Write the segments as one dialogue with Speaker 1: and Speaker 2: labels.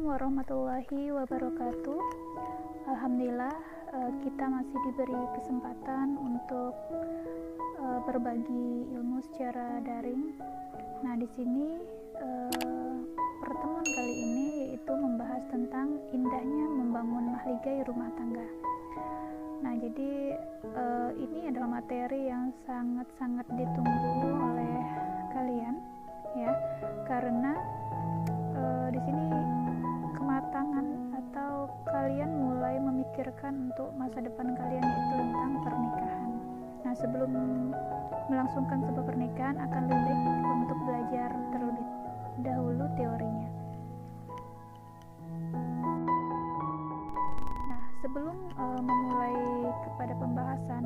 Speaker 1: Assalamualaikum warahmatullahi wabarakatuh. Alhamdulillah, kita masih diberi kesempatan untuk berbagi ilmu secara daring. Nah, di sini pertemuan kali ini yaitu membahas tentang indahnya membangun mahligai rumah tangga. Nah, jadi ini adalah materi yang sangat-sangat ditunggu oleh kalian, ya, karena di sini kematangan atau kalian mulai memikirkan untuk masa depan kalian yaitu tentang pernikahan. Nah, sebelum melangsungkan sebuah pernikahan akan lebih baik untuk belajar terlebih dahulu teorinya. Nah, sebelum memulai kepada pembahasan,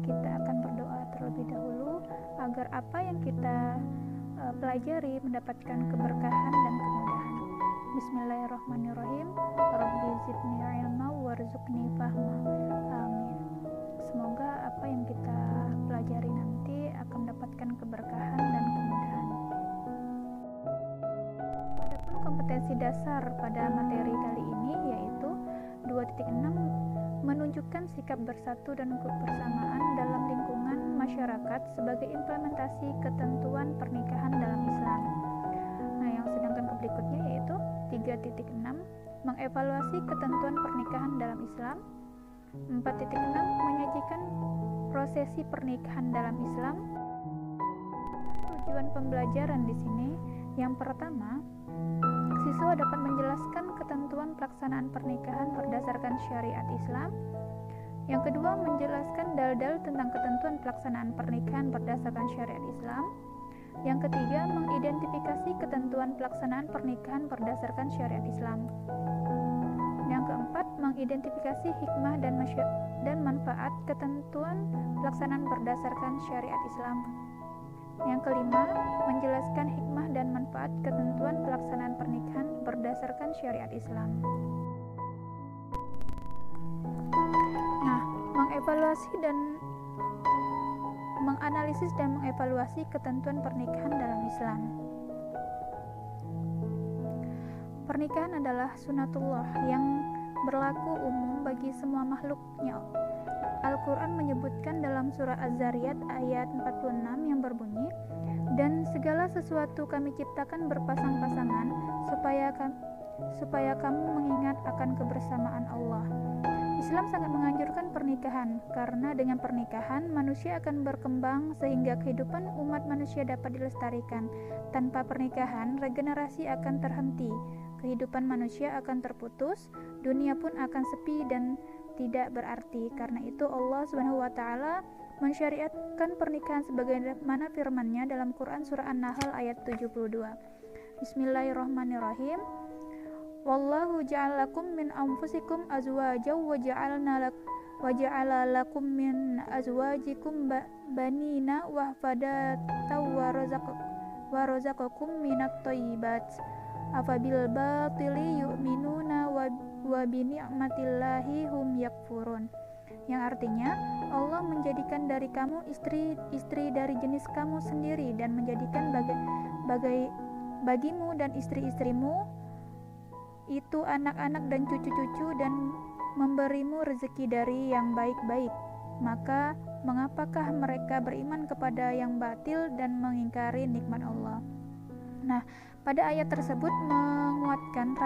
Speaker 1: kita akan berdoa terlebih dahulu agar apa yang kita pelajari mendapatkan keberkahan dan kemudahan. Bismillahirrahmanirrahim. Rabbi zidni ilma warzuqni fahma. Amin. Semoga apa yang kita pelajari nanti akan mendapatkan keberkahan dan kemudahan. Adapun kompetensi dasar pada materi kali ini yaitu 2.6 menunjukkan sikap bersatu dan kebersamaan dalam lingkungan masyarakat sebagai implementasi ketentuan pernikahan dalam Islam. Nah, yang sedangkan berikutnya yaitu 3.6 mengevaluasi ketentuan pernikahan dalam Islam. 4.6 menyajikan prosesi pernikahan dalam Islam. Tujuan pembelajaran di sini yang pertama, siswa dapat menjelaskan ketentuan pelaksanaan pernikahan berdasarkan syariat Islam. Yang kedua, menjelaskan dalil-dalil tentang ketentuan pelaksanaan pernikahan berdasarkan syariat Islam. Yang ketiga, mengidentifikasi ketentuan pelaksanaan pernikahan berdasarkan syariat Islam. Yang keempat, mengidentifikasi hikmah dan manfaat ketentuan pelaksanaan berdasarkan syariat Islam. Yang kelima, menjelaskan hikmah dan manfaat ketentuan pelaksanaan pernikahan berdasarkan syariat Islam. Nah, menganalisis dan mengevaluasi ketentuan pernikahan dalam Islam. Pernikahan adalah sunatullah yang berlaku umum bagi semua makhluknya. Al-Quran menyebutkan dalam surah Az-Zariyat ayat 46 yang berbunyi, "Dan segala sesuatu kami ciptakan berpasang-pasangan supaya kamu mengingat akan kebersamaan Allah." Islam sangat menganjurkan pernikahan karena dengan pernikahan manusia akan berkembang sehingga kehidupan umat manusia dapat dilestarikan. Tanpa pernikahan, regenerasi akan terhenti, kehidupan manusia akan terputus, dunia pun akan sepi dan tidak berarti. Karena itu Allah SWT mensyariatkan pernikahan sebagaimana firman-Nya dalam Quran surah An-Nahl ayat 72. Bismillahirrahmanirrahim. Wallahu ja'ala lakum min anfusikum azwajan wa ja'ala lakum min azwajikum banina wa hafadatan wa razaqakum minat thayyibat afabil batili yu'minuna wa bi ni'matillahi hum yakfurun. Yang artinya, Allah menjadikan dari kamu istri dari jenis kamu sendiri dan menjadikan bagimu dan istri-istrimu itu anak-anak dan cucu-cucu dan memberimu rezeki dari yang baik-baik. Maka mengapakah mereka beriman kepada yang batil dan mengingkari nikmat Allah? Nah, pada ayat tersebut menguatkan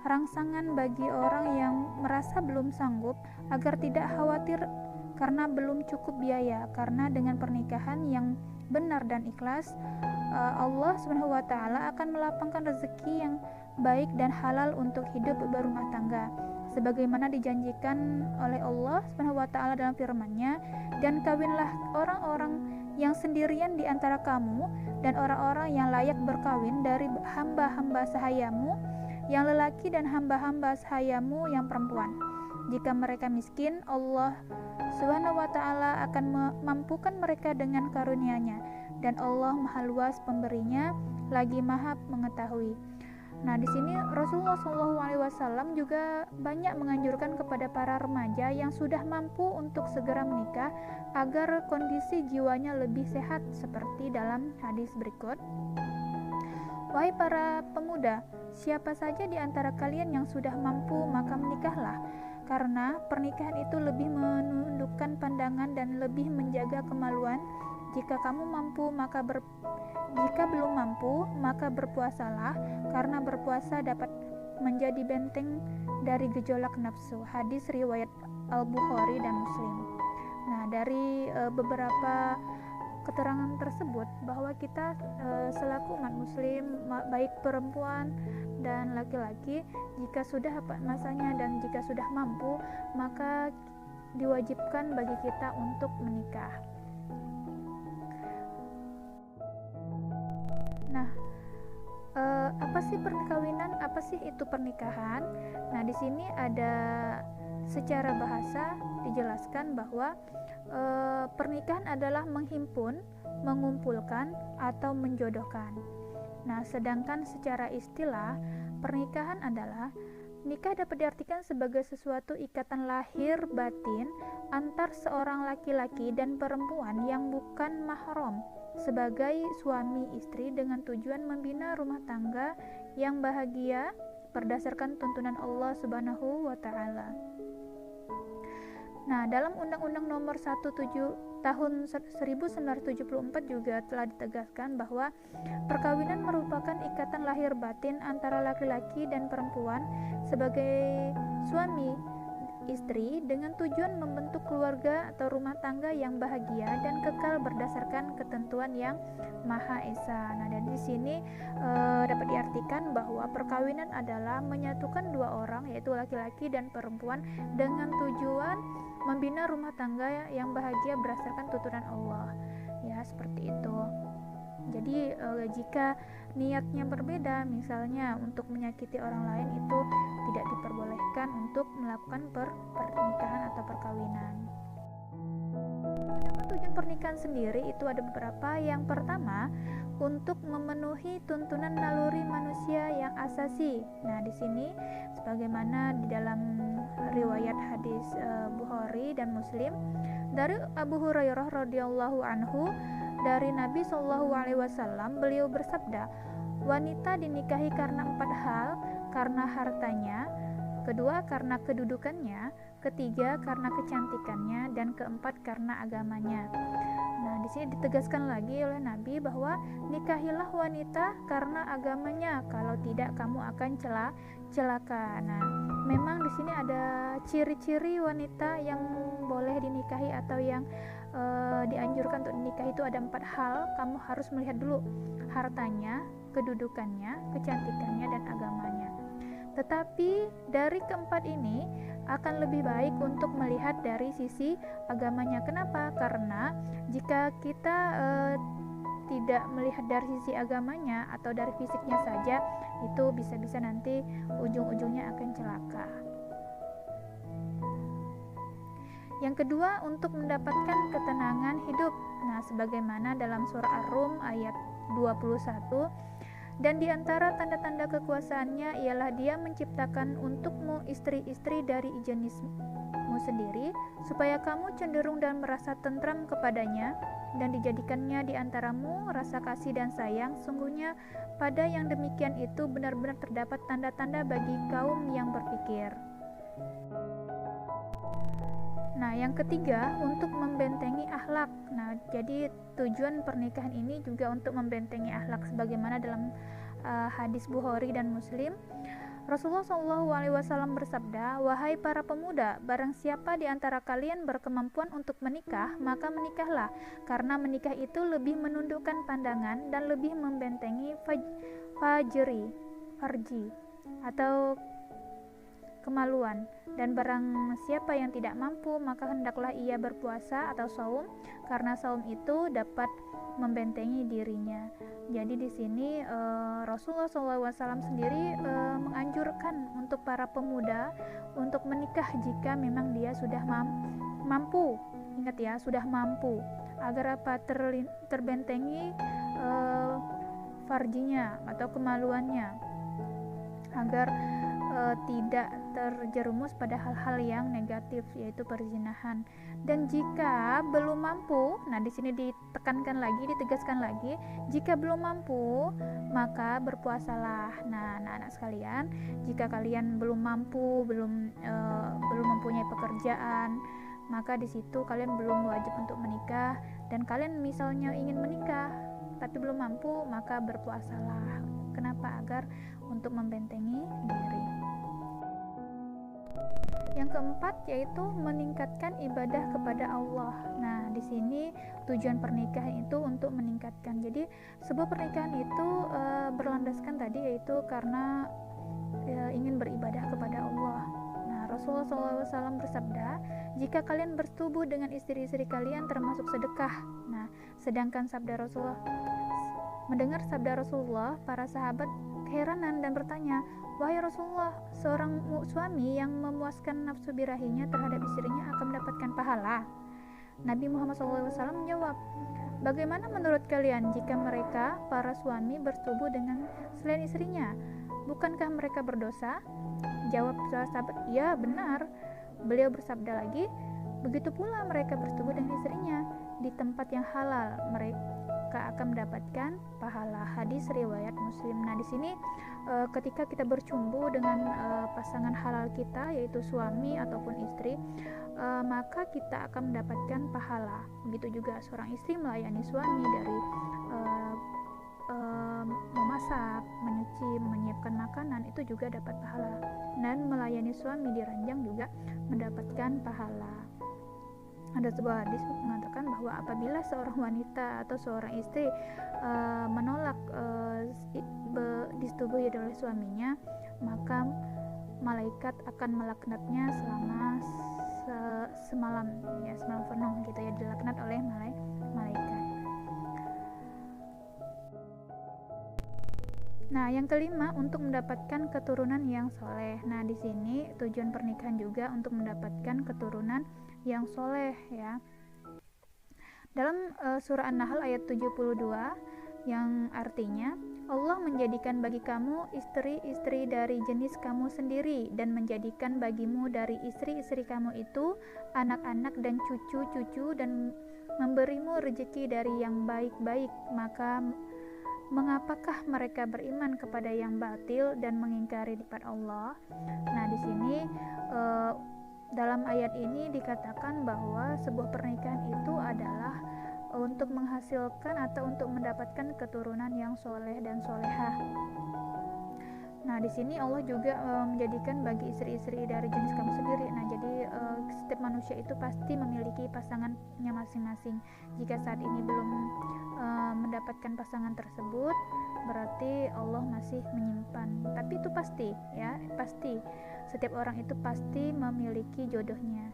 Speaker 1: rangsangan bagi orang yang merasa belum sanggup agar tidak khawatir karena belum cukup biaya, karena dengan pernikahan yang benar dan ikhlas, Allah SWT akan melapangkan rezeki yang baik dan halal untuk hidup berumah tangga sebagaimana dijanjikan oleh Allah SWT dalam firman-Nya, "Dan kawinlah orang-orang yang sendirian di antara kamu dan orang-orang yang layak berkawin dari hamba-hamba sahayamu yang lelaki dan hamba-hamba sahayamu yang perempuan. Jika mereka miskin, Allah SWT akan memampukan mereka dengan karunia-Nya, dan Allah Maha Luas pemberinya lagi Maha mengetahui." Nah, di sini Rasulullah SAW juga banyak menganjurkan kepada para remaja yang sudah mampu untuk segera menikah agar kondisi jiwanya lebih sehat seperti dalam hadis berikut. Wahai para pemuda, siapa saja di antara kalian yang sudah mampu, maka menikahlah, karena pernikahan itu lebih menundukkan pandangan dan lebih menjaga kemaluan. Jika kamu mampu, jika belum mampu, maka berpuasalah, karena berpuasa dapat menjadi benteng dari gejolak nafsu. Hadis riwayat Al-Bukhari dan Muslim. Nah, dari beberapa keterangan tersebut bahwa kita selaku umat muslim, baik perempuan dan laki-laki, jika sudah masanya dan jika sudah mampu, maka diwajibkan bagi kita untuk menikah. Nah, apa sih perkawinan? Apa sih itu pernikahan? Nah, di sini ada secara bahasa dijelaskan bahwa pernikahan adalah menghimpun, mengumpulkan, atau menjodohkan. Nah, sedangkan secara istilah, pernikahan adalah nikah dapat diartikan sebagai sesuatu ikatan lahir batin antar seorang laki-laki dan perempuan yang bukan mahram sebagai suami istri dengan tujuan membina rumah tangga yang bahagia berdasarkan tuntunan Allah Subhanahu wa taala. Nah, dalam Undang-Undang Nomor 17 Tahun 1974 juga telah ditegaskan bahwa perkawinan merupakan ikatan lahir batin antara laki-laki dan perempuan sebagai suami istri dengan tujuan membentuk keluarga atau rumah tangga yang bahagia dan kekal berdasarkan ketentuan yang Maha Esa. Nah, dan di sini dapat diartikan bahwa perkawinan adalah menyatukan dua orang, yaitu laki-laki dan perempuan, dengan tujuan membina rumah tangga yang bahagia berdasarkan tuntunan Allah. Ya, seperti itu. Jadi jika niatnya berbeda, misalnya untuk menyakiti orang lain, itu tidak diperbolehkan untuk melakukan pernikahan atau perkawinan. Tujuan pernikahan sendiri itu ada beberapa. Yang pertama, untuk memenuhi tuntunan naluri manusia yang asasi. Nah, di sini sebagaimana di dalam riwayat hadis Bukhari dan Muslim dari Abu Hurairah radhiyallahu anhu, dari Nabi Shallallahu Alaihi Wasallam, beliau bersabda, wanita dinikahi karena 4 hal: karena hartanya, kedua karena kedudukannya, ketiga karena kecantikannya, dan keempat karena agamanya. Nah, di sini ditegaskan lagi oleh Nabi bahwa nikahilah wanita karena agamanya, kalau tidak kamu akan celaka. Nah, memang di sini ada ciri-ciri wanita yang boleh dinikahi atau yang dianjurkan untuk nikah itu ada 4 hal. Kamu harus melihat dulu hartanya, kedudukannya, kecantikannya, dan agamanya. Tetapi dari keempat ini akan lebih baik untuk melihat dari sisi agamanya. Kenapa? Karena jika kita tidak melihat dari sisi agamanya atau dari fisiknya saja, itu bisa-bisa nanti ujung-ujungnya akan celaka. Yang kedua, untuk mendapatkan ketenangan hidup. Nah, sebagaimana dalam surah Ar-Rum ayat 21, dan di antara tanda-tanda kekuasaannya ialah Dia menciptakan untukmu istri-istri dari jenismu sendiri, supaya kamu cenderung dan merasa tentram kepadanya, dan dijadikannya di antaramu rasa kasih dan sayang. Sungguhnya pada yang demikian itu benar-benar terdapat tanda-tanda bagi kaum yang berpikir. Nah, yang ketiga, untuk membentengi akhlak. Nah, jadi tujuan pernikahan ini juga untuk membentengi akhlak, sebagaimana dalam hadis Bukhari dan Muslim. Rasulullah SAW bersabda, wahai para pemuda, barang siapa di antara kalian berkemampuan untuk menikah, maka menikahlah, karena menikah itu lebih menundukkan pandangan dan lebih membentengi farji atau kemaluan. Dan barang siapa yang tidak mampu, maka hendaklah ia berpuasa atau saum, karena saum itu dapat membentengi dirinya. Jadi di sini Rasulullah SAW sendiri menganjurkan untuk para pemuda untuk menikah jika memang dia sudah mampu. Ingat ya, sudah mampu, agar apa? Terbentengi farjinya atau kemaluannya, agar tidak terjerumus pada hal-hal yang negatif, yaitu perzinahan. Dan jika belum mampu, nah di sini ditekankan lagi, ditegaskan lagi, jika belum mampu maka berpuasalah. Nah, anak-anak sekalian, jika kalian belum mampu, belum mempunyai pekerjaan, maka di situ kalian belum wajib untuk menikah. Dan kalian misalnya ingin menikah tapi belum mampu, maka berpuasalah. Kenapa? Agar untuk membentengi diri. Yang keempat yaitu meningkatkan ibadah kepada Allah. Nah, di sini tujuan pernikahan itu untuk meningkatkan. Jadi sebuah pernikahan itu berlandaskan tadi yaitu karena ingin beribadah kepada Allah. Nah, Rasulullah SAW bersabda, jika kalian bersetubuh dengan istri-istri kalian termasuk sedekah. Nah, sedangkan mendengar sabda Rasulullah, para sahabat keheranan dan bertanya, wahai Rasulullah, seorang suami yang memuaskan nafsu birahinya terhadap istrinya akan mendapatkan pahala? Nabi Muhammad SAW menjawab, bagaimana menurut kalian jika mereka, para suami, bersetubuh dengan selain istrinya? Bukankah mereka berdosa? Jawab sahabat, ya benar. Beliau bersabda lagi, begitu pula mereka bersetubuh dengan istrinya di tempat yang halal, mereka akan mendapatkan pahala. Hadis riwayat Muslim. Nah, di sini ketika kita bercumbu dengan pasangan halal kita, yaitu suami ataupun istri, maka kita akan mendapatkan pahala. Begitu juga seorang istri melayani suami dari memasak, menyuci, menyiapkan makanan, itu juga dapat pahala. Dan melayani suami di ranjang juga mendapatkan pahala. Ada sebuah hadis mengatakan bahwa apabila seorang wanita atau seorang istri menolak disetubuhi oleh suaminya, maka malaikat akan melaknatnya selama semalam penuh gitu ya, dilaknat oleh malaikat. Nah, yang kelima, untuk mendapatkan keturunan yang soleh. Nah, di sini tujuan pernikahan juga untuk mendapatkan keturunan yang soleh ya. Dalam surah An-Nahl ayat 72 yang artinya, Allah menjadikan bagi kamu istri-istri dari jenis kamu sendiri dan menjadikan bagimu dari istri-istri kamu itu anak-anak dan cucu-cucu dan memberimu rezeki dari yang baik-baik. Maka mengapakah mereka beriman kepada yang batil dan mengingkari nikmat Allah? Nah, di sini dalam ayat ini dikatakan bahwa sebuah pernikahan itu adalah untuk menghasilkan atau untuk mendapatkan keturunan yang soleh dan solehah. Nah, di sini Allah juga menjadikan bagi istri-istri dari jenis kamu sendiri. Nah, jadi setiap manusia itu pasti memiliki pasangannya masing-masing. Jika saat ini belum mendapatkan pasangan tersebut, berarti Allah masih menyimpan. Tapi itu pasti, ya, pasti. Setiap orang itu pasti memiliki jodohnya.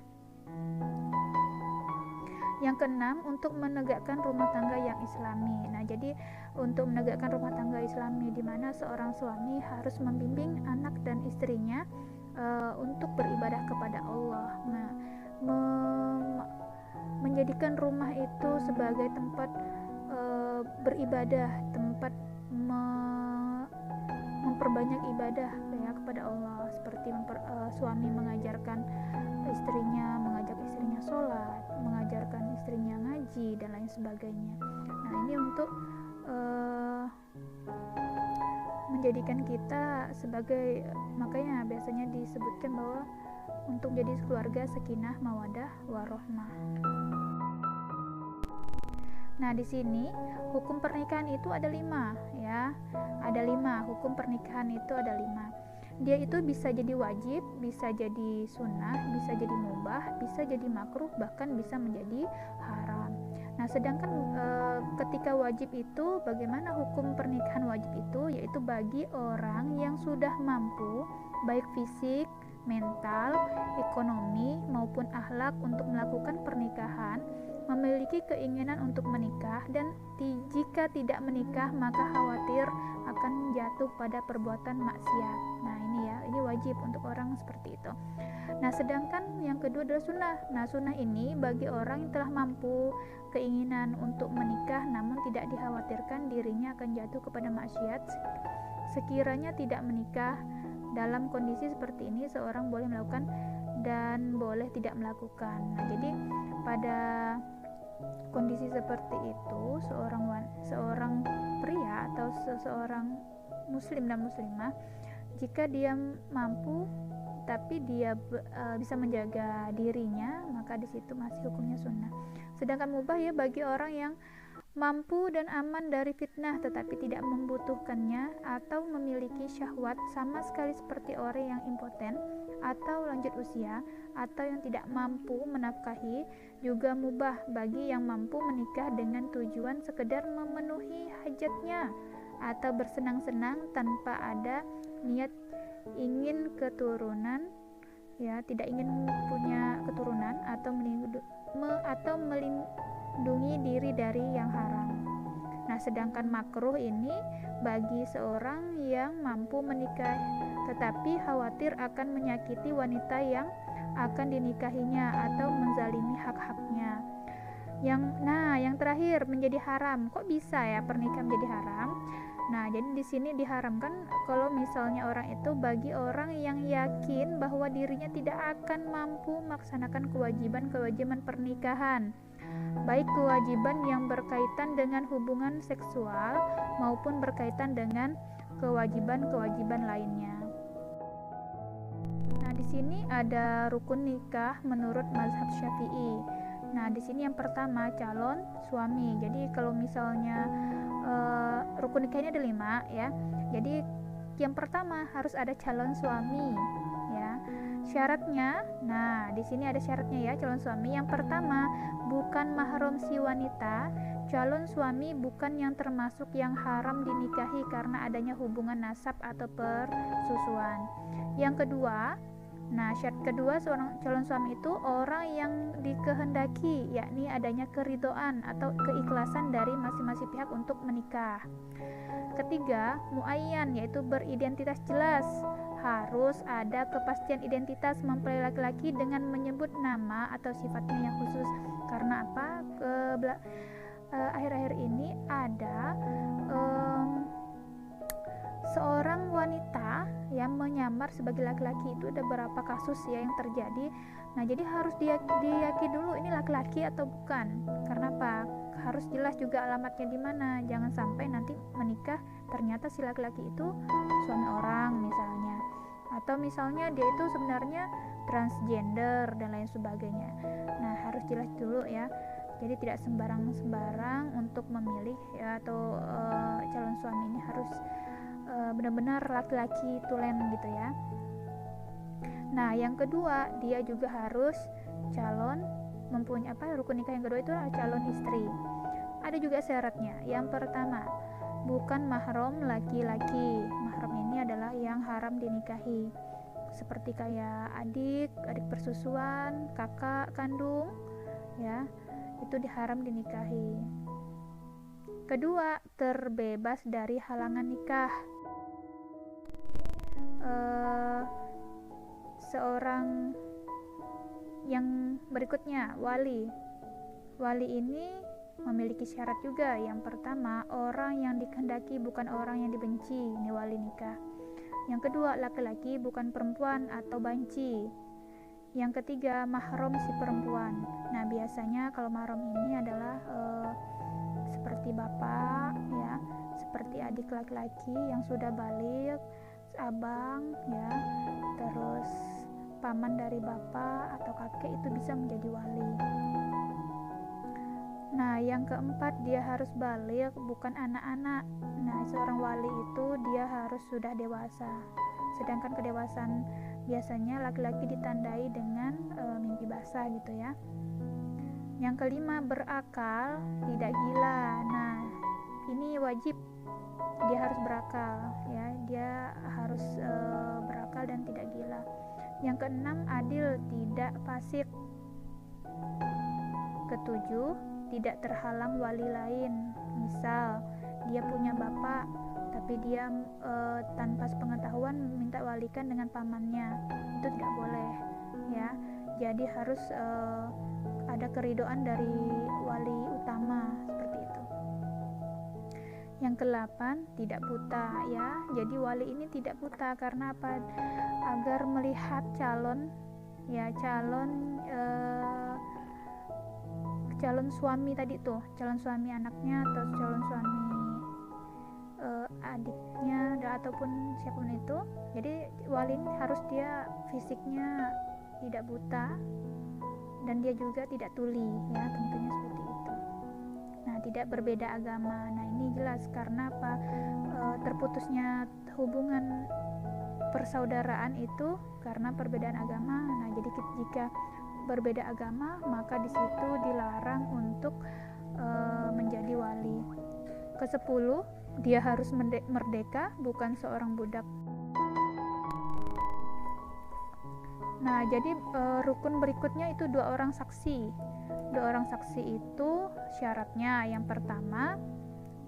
Speaker 1: Yang keenam, untuk menegakkan rumah tangga yang islami. Nah, jadi untuk menegakkan rumah tangga islami, di mana seorang suami harus membimbing anak dan istrinya untuk beribadah kepada Allah. Nah, menjadikan rumah itu sebagai tempat beribadah, tempat memperbanyak ibadah ya kepada Allah, seperti suami mengajarkan istrinya, mengajak istrinya sholat, mengajarkan istrinya ngaji dan lain sebagainya. Nah, ini untuk menjadikan kita sebagai, makanya biasanya disebutkan bahwa untuk jadi keluarga sakinah, mawadah, warohmah. Nah, di sini hukum pernikahan itu ada 5 ya. Ada 5, hukum pernikahan itu ada 5. Dia itu bisa jadi wajib, bisa jadi sunnah, bisa jadi mubah, bisa jadi makruh, bahkan bisa menjadi haram. Nah, sedangkan ketika wajib itu, bagaimana hukum pernikahan wajib itu? Yaitu bagi orang yang sudah mampu, baik fisik, mental, ekonomi, maupun akhlak untuk melakukan pernikahan, memiliki keinginan untuk menikah, dan jika tidak menikah maka khawatir akan jatuh pada perbuatan maksiat. Nah, ini wajib untuk orang seperti itu. Nah, sedangkan yang kedua adalah sunnah. Nah, sunnah ini bagi orang yang telah mampu keinginan untuk menikah namun tidak dikhawatirkan dirinya akan jatuh kepada maksiat sekiranya tidak menikah dalam kondisi seperti ini seorang boleh melakukan dan boleh tidak melakukan. Nah, jadi pada kondisi seperti itu seorang pria atau seseorang muslim dan muslimah, jika dia mampu tapi dia bisa menjaga dirinya, maka di situ masih hukumnya sunnah. Sedangkan mubah ya bagi orang yang mampu dan aman dari fitnah tetapi tidak membutuhkannya atau memiliki syahwat sama sekali seperti orang yang impoten atau lanjut usia atau yang tidak mampu menafkahi, juga mubah bagi yang mampu menikah dengan tujuan sekedar memenuhi hajatnya atau bersenang-senang tanpa ada niat ingin keturunan, ya, tidak ingin punya keturunan atau melindungi diri dari yang haram. Nah, sedangkan makruh ini bagi seorang yang mampu menikah tetapi khawatir akan menyakiti wanita yang akan dinikahinya atau menzalimi hak-haknya. Yang terakhir menjadi haram. Kok bisa ya pernikahan menjadi haram? Nah, jadi di sini diharamkan kalau misalnya orang itu bagi orang yang yakin bahwa dirinya tidak akan mampu melaksanakan kewajiban-kewajiban pernikahan, baik kewajiban yang berkaitan dengan hubungan seksual maupun berkaitan dengan kewajiban-kewajiban lainnya. Nah, di sini ada rukun nikah menurut mazhab Syafi'i. Nah, di sini yang pertama calon suami. Jadi kalau misalnya rukun nikah ini ada 5 ya. Jadi yang pertama harus ada calon suami ya. Syaratnya, nah di sini ada syaratnya ya calon suami. Yang pertama, bukan mahram si wanita. Calon suami bukan yang termasuk yang haram dinikahi karena adanya hubungan nasab atau persusuan. Yang kedua, nah syarat kedua seorang calon suami itu orang yang dikehendaki, yakni adanya keridhaan atau keikhlasan dari masing-masing pihak untuk menikah. Ketiga, muayyan, yaitu beridentitas jelas. Harus ada kepastian identitas mempelai laki-laki dengan menyebut nama atau sifatnya yang khusus. Karena apa? Akhir-akhir ini ada seorang wanita yang menyamar sebagai laki-laki. Itu ada beberapa kasus ya yang terjadi. Nah, jadi harus diyakini dulu ini laki-laki atau bukan. Karena apa? Harus jelas juga alamatnya di mana. Jangan sampai nanti menikah ternyata si laki-laki itu suami orang misalnya. Atau misalnya dia itu sebenarnya transgender dan lain sebagainya. Nah, harus jelas dulu ya. Jadi tidak sembarang untuk memilih ya, atau calon suami ini harus benar-benar laki-laki tulen gitu ya. Nah, yang kedua, dia juga harus calon mempunyai rukun nikah yang kedua itu adalah calon istri. Ada juga syaratnya. Yang pertama, bukan mahram laki-laki. Mahram ini adalah yang haram dinikahi. Seperti kayak adik persusuan, kakak kandung, ya. Itu diharam dinikahi. Kedua, terbebas dari halangan nikah. Seorang yang berikutnya, wali ini memiliki syarat juga. Yang pertama, orang yang dikehendaki bukan orang yang dibenci, ini wali nikah. Yang kedua, laki-laki bukan perempuan atau banci. Yang ketiga, mahram si perempuan. Nah, biasanya kalau mahram ini adalah seperti bapak ya, seperti adik laki-laki yang sudah balik, abang ya, terus paman dari bapak atau kakek itu bisa menjadi wali. Nah, yang keempat, dia harus balik, bukan anak-anak. Nah, seorang wali itu dia harus sudah dewasa. Sedangkan kedewasaan biasanya laki-laki ditandai dengan mimpi basah gitu ya. Yang kelima, berakal, tidak gila. Nah, ini wajib, dia harus berakal ya, dia harus berakal dan tidak gila. Yang keenam, adil, tidak fasik. Ketujuh, tidak terhalang wali lain. Misal dia punya bapak tapi dia tanpa sepengetahuan minta walikan dengan pamannya, itu tidak boleh ya. Jadi harus ada keridhaan dari wali utama seperti itu. Yang ke-8, tidak buta ya. Jadi wali ini tidak buta karena apa? Agar melihat calon suami tadi tuh, calon suami anaknya atau calon suami adiknya ataupun siapapun itu. Jadi wali ini harus dia fisiknya tidak buta dan dia juga tidak tuli ya, tentunya seperti itu. Nah, tidak berbeda agama. Nah, ini jelas karena apa? Terputusnya hubungan persaudaraan itu karena perbedaan agama. Nah, jadi jika berbeda agama, maka di situ dilarang untuk menjadi wali. Ke-10, dia harus merdeka, bukan seorang budak. Nah, jadi rukun berikutnya itu 2 orang saksi. 2 orang saksi itu syaratnya yang pertama,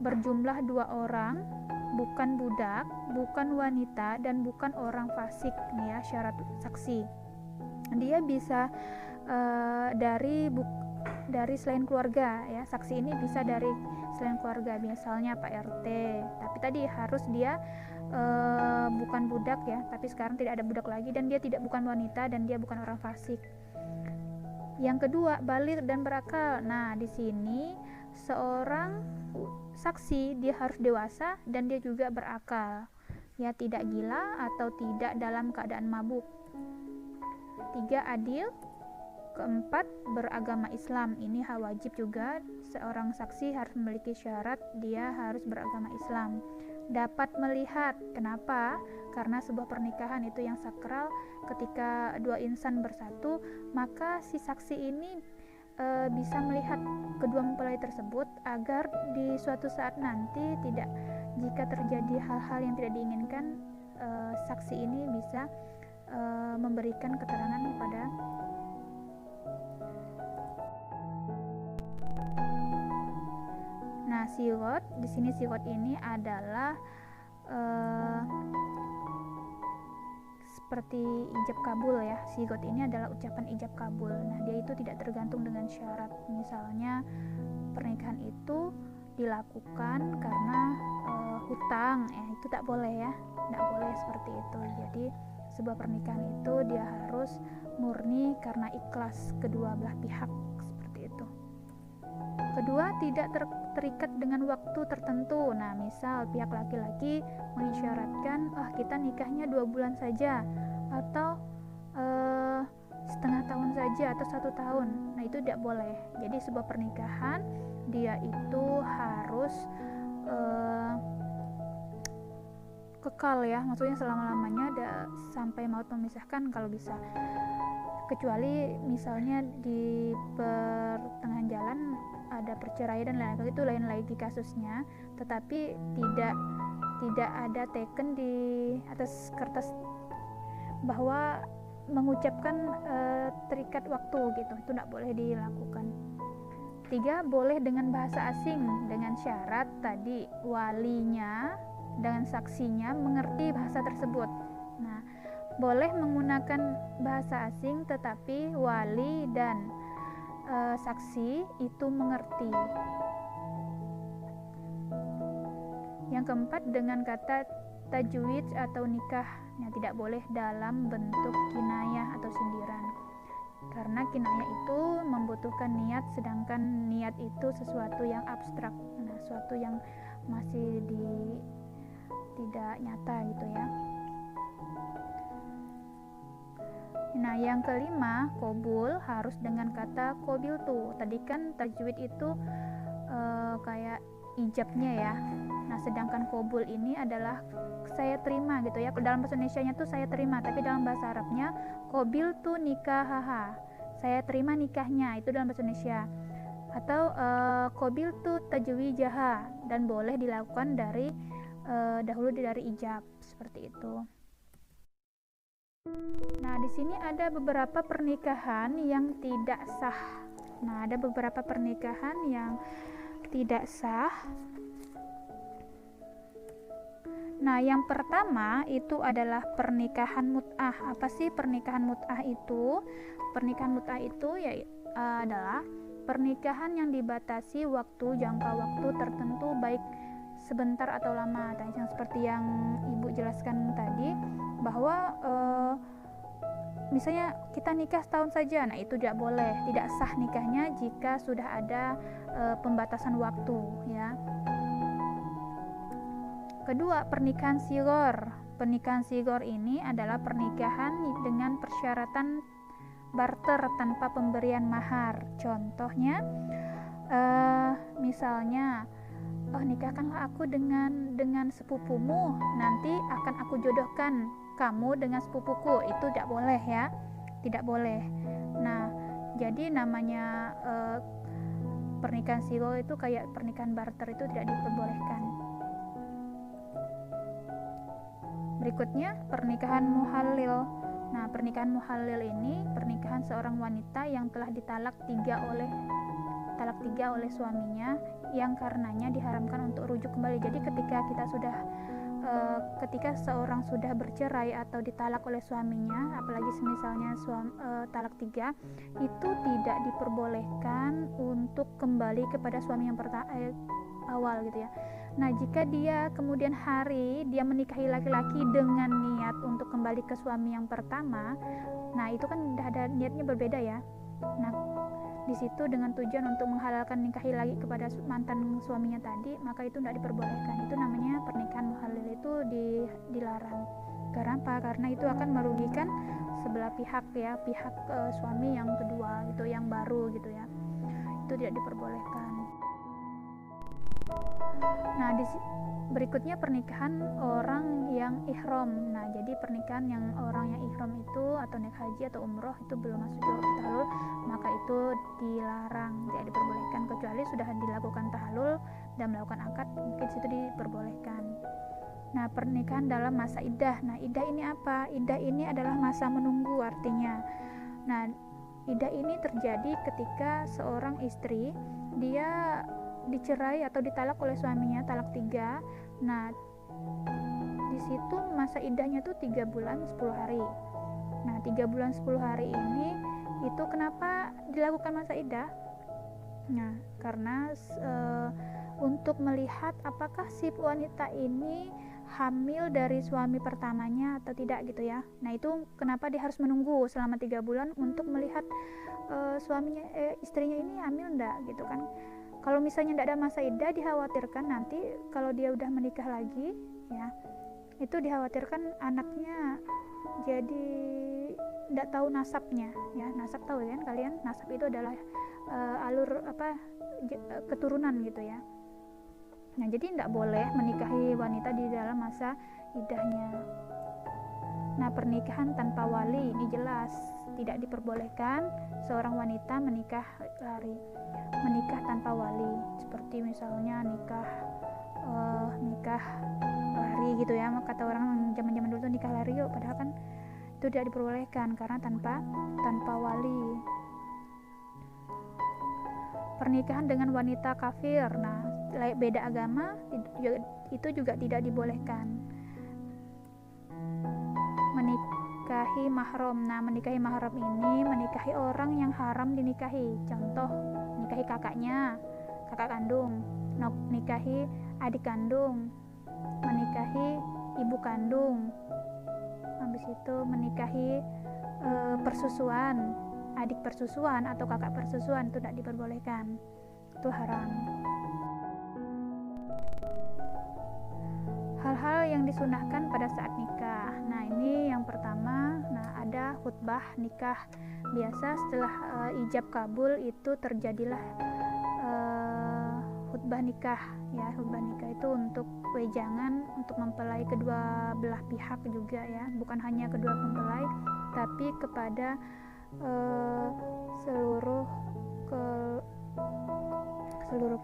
Speaker 1: berjumlah 2 orang, bukan budak, bukan wanita, dan bukan orang fasik. Nih ya, syarat saksi. Dia bisa dari selain keluarga ya. Saksi ini bisa dari selain keluarga, misalnya Pak RT. Tapi tadi harus dia bukan budak ya, tapi sekarang tidak ada budak lagi, dan dia bukan wanita, dan dia bukan orang fasik. Yang kedua, baligh dan berakal. Nah, di sini seorang saksi dia harus dewasa dan dia juga berakal. Ya, tidak gila atau tidak dalam keadaan mabuk. 3, adil. Keempat, beragama Islam. Ini hal wajib juga. Seorang saksi harus memiliki syarat, dia harus beragama Islam. Dapat melihat. Kenapa? Karena sebuah pernikahan itu yang sakral. Ketika 2 insan bersatu, maka si saksi ini bisa melihat kedua mempelai tersebut, agar di suatu saat nanti jika terjadi hal-hal yang tidak diinginkan, saksi ini bisa memberikan keterangan kepada sigot. Di sini sigot ini adalah seperti ijab kabul ya. Sigot ini adalah ucapan ijab kabul. Nah, dia itu tidak tergantung dengan syarat. Misalnya pernikahan itu dilakukan karena hutang, itu tak boleh ya. Tidak boleh seperti itu. Jadi sebuah pernikahan itu dia harus murni karena ikhlas kedua belah pihak, seperti itu. Kedua, tidak terikat dengan waktu tertentu. Nah, misal pihak laki-laki mengisyaratkan, kita nikahnya 2 bulan saja, atau setengah tahun saja, atau 1 tahun. Nah, itu tidak boleh. Jadi sebuah pernikahan dia itu harus kekal ya, maksudnya selama-lamanya sampai maut memisahkan kalau bisa. Kecuali misalnya di pertengahan jalan ada perceraian dan lain-lain, itu lain lagi kasusnya. Tetapi tidak ada teken di atas kertas bahwa mengucapkan terikat waktu gitu, itu tidak boleh dilakukan. 3, boleh dengan bahasa asing dengan syarat tadi walinya dengan saksinya mengerti bahasa tersebut. Nah, boleh menggunakan bahasa asing tetapi wali dan saksi itu mengerti. Yang keempat, dengan kata tajwid atau nikah. Nah, tidak boleh dalam bentuk kinayah atau sindiran, karena kinayah itu membutuhkan niat, sedangkan niat itu sesuatu yang abstrak, sesuatu yang masih tidak nyata gitu ya. Nah, yang kelima, qabul harus dengan kata qabiltu. Tadi kan tajwid itu kayak ijabnya ya. Nah, sedangkan qabul ini adalah saya terima gitu ya. Dalam bahasa Indonesianya tuh saya terima, tapi dalam bahasa Arabnya qabiltu nikahaha. Saya terima nikahnya, itu dalam bahasa Indonesia. Atau qabiltu tajwijaha, dan boleh dilakukan dahulu dari ijab, seperti itu. Nah, di sini ada beberapa pernikahan yang tidak sah. Nah, ada beberapa pernikahan yang tidak sah. Nah, yang pertama itu adalah pernikahan mut'ah. Apa sih pernikahan mut'ah itu? Pernikahan mut'ah itu adalah pernikahan yang dibatasi jangka waktu tertentu, baik sebentar atau lama. Yang seperti yang Ibu jelaskan tadi, bahwa misalnya kita nikah setahun saja, nah itu tidak boleh, tidak sah nikahnya jika sudah ada pembatasan waktu, ya. Kedua, pernikahan sigor. Pernikahan sigor ini adalah pernikahan dengan persyaratan barter tanpa pemberian mahar. Contohnya, misalnya, nikahkanlah aku dengan sepupumu, nanti akan aku jodohkan kamu dengan sepupuku. Itu tidak boleh, ya, tidak boleh. Nah, jadi namanya pernikahan sigor itu kayak pernikahan barter, itu tidak diperbolehkan. Berikutnya, pernikahan muhalil. Nah, pernikahan muhalil ini pernikahan seorang wanita yang telah ditalak tiga oleh suaminya, yang karenanya diharamkan untuk rujuk kembali. Jadi ketika seorang sudah bercerai atau ditalak oleh suaminya, apalagi misalnya talak tiga, itu tidak diperbolehkan untuk kembali kepada suami yang awal, gitu ya. Nah, jika dia kemudian hari dia menikahi laki-laki dengan niat untuk kembali ke suami yang pertama, nah itu kan udah ada niatnya berbeda, ya. Nah, di situ dengan tujuan untuk menghalalkan nikahi lagi kepada mantan suaminya tadi, maka itu tidak diperbolehkan. Itu namanya pernikahan muhalil, itu dilarang. Karena apa? Karena itu akan merugikan sebelah pihak, ya, pihak suami yang kedua gitu, yang baru gitu, ya. Itu tidak diperbolehkan. Nah, berikutnya pernikahan orang yang ihram. Nah, jadi pernikahan yang orang yang ihram itu atau naik haji atau umroh itu belum masuk tahalul, maka itu dilarang, tidak diperbolehkan, kecuali sudah dilakukan tahalul dan melakukan akad, mungkin situ diperbolehkan. Nah, pernikahan dalam masa iddah. Nah, iddah ini apa? Iddah ini adalah masa menunggu artinya. Nah, iddah ini terjadi ketika seorang istri dia dicerai atau ditalak oleh suaminya, talak tiga. Nah, di situ masa iddahnya tuh 3 bulan 10 hari. Nah, 3 bulan 10 hari ini itu kenapa dilakukan masa iddah? Nah, karena untuk melihat apakah si wanita ini hamil dari suami pertamanya atau tidak, gitu ya. Nah, itu kenapa dia harus menunggu selama 3 bulan untuk melihat istrinya ini hamil enggak, gitu kan. Kalau misalnya tidak ada masa iddah, dikhawatirkan nanti kalau dia udah menikah lagi, ya, itu dikhawatirkan anaknya jadi tidak tahu nasabnya, ya. Nasab tahu kan kalian? Nasab itu adalah alur keturunan, gitu ya. Nah, jadi tidak boleh menikahi wanita di dalam masa iddahnya. Nah, pernikahan tanpa wali ini jelas tidak diperbolehkan seorang wanita menikah tanpa wali, seperti misalnya nikah lari, gitu ya. Kata orang zaman-zaman dulu tuh nikah lari yuk, padahal kan itu tidak diperbolehkan karena tanpa wali. Pernikahan dengan wanita kafir, nah, beda agama, itu juga tidak dibolehkan. Menikahi mahram. Nah, menikahi mahram ini menikahi orang yang haram dinikahi. Contoh, nikahi kakaknya, kakak kandung, nikahi adik kandung, menikahi ibu kandung, habis itu menikahi persusuan, adik persusuan atau kakak persusuan, itu tidak diperbolehkan, itu haram. Hal-hal yang disunahkan pada saat nikah. Nah, ini yang pertama, ada khutbah nikah. Biasa setelah ijab kabul itu terjadilah khutbah nikah, ya. Khutbah nikah itu untuk wejangan, untuk mempelai kedua belah pihak juga, ya. Bukan hanya kedua mempelai, tapi kepada seluruh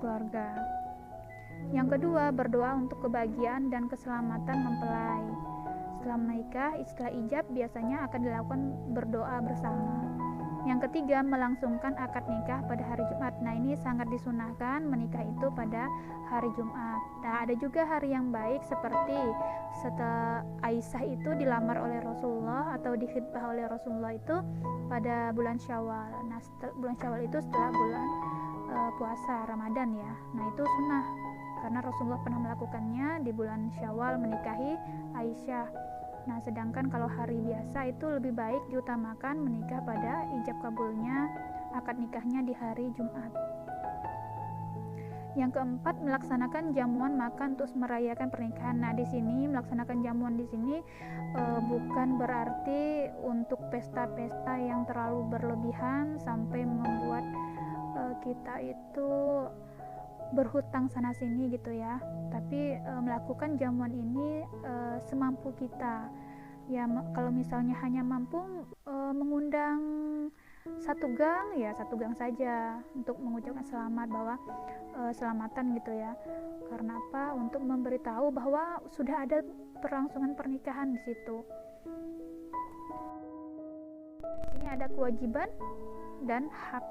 Speaker 1: keluarga. Yang kedua, berdoa untuk kebahagiaan dan keselamatan mempelai. Setelah menikah, setelah ijab biasanya akan dilakukan berdoa bersama. Yang ketiga, melangsungkan akad nikah pada hari Jumat. Nah, ini sangat disunahkan menikah itu pada hari Jumat. Nah, ada juga hari yang baik seperti setelah Aisyah itu dilamar oleh Rasulullah atau dikhitbah oleh Rasulullah itu pada bulan Syawal. Nah, bulan Syawal itu setelah bulan puasa Ramadan, ya. Nah, itu sunnah karena Rasulullah pernah melakukannya di bulan Syawal menikahi Aisyah. Nah, sedangkan kalau hari biasa itu lebih baik diutamakan menikah pada ijab kabulnya akad nikahnya di hari Jumat. Yang keempat, melaksanakan jamuan makan untuk merayakan pernikahan. Nah, di sini melaksanakan jamuan di sini bukan berarti untuk pesta-pesta yang terlalu berlebihan sampai membuat kita itu berhutang sana sini gitu ya. Tapi melakukan jamuan ini semampu kita. Ya, kalau misalnya hanya mampu mengundang satu gang, ya satu gang saja untuk mengucapkan selamat, bahwa selamatan gitu ya. Karena apa? Untuk memberitahu bahwa sudah ada perlangsungan pernikahan di situ. Di sini ada kewajiban dan hak